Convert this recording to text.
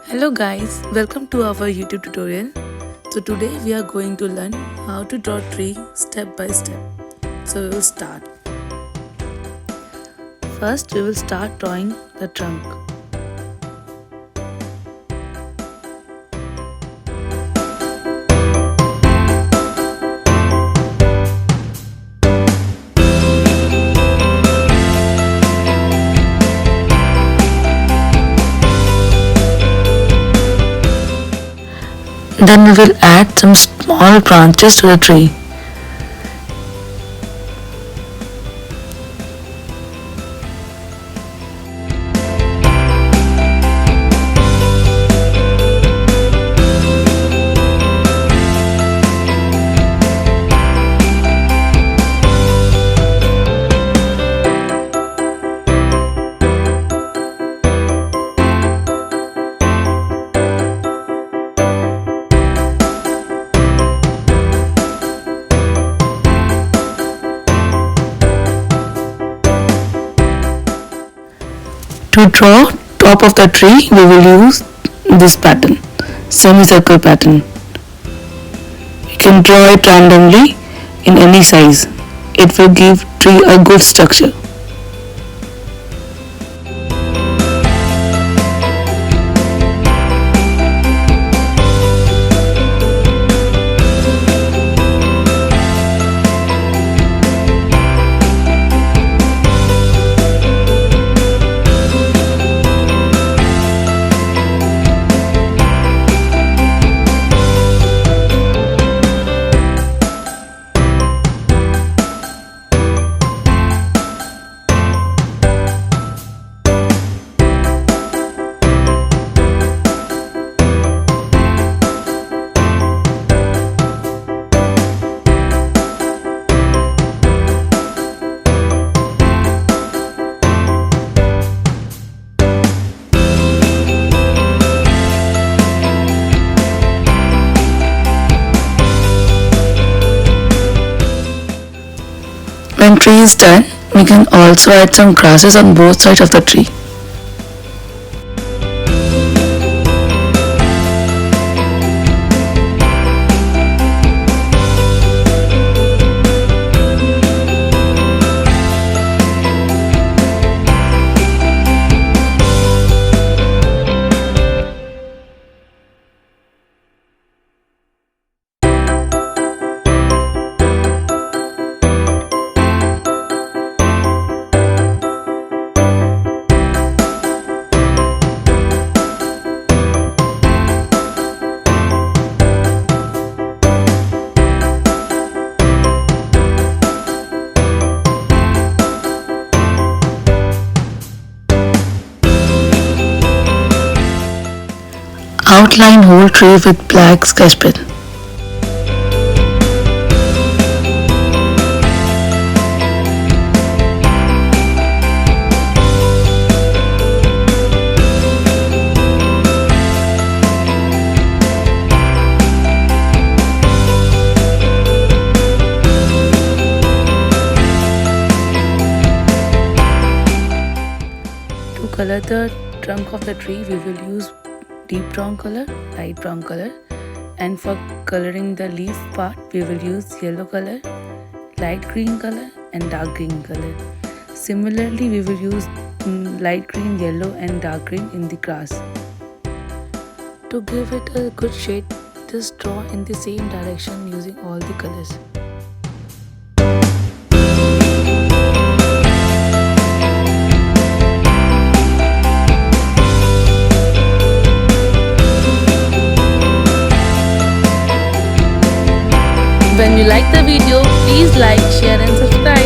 Hello guys, welcome to our YouTube tutorial. So today we are going to learn how to draw tree step by step. So we will start. First we will start drawing the trunk. Then we will add some small branches to the tree. To draw top of the tree, we will use this pattern, semicircle pattern. You can draw it randomly in any size. It will give tree a good structure. When tree is done, we can also add some grasses on both sides of the tree. Outline whole tree with black sketch pen. To color the trunk of the tree, we will use deep brown color, light brown color, and for coloring the leaf part we will use yellow color, light green color and dark green color. Similarly we will use light green, yellow and dark green in the grass. To give it a good shade, just draw in the same direction using all the colors. When you like the video, please like, share and subscribe.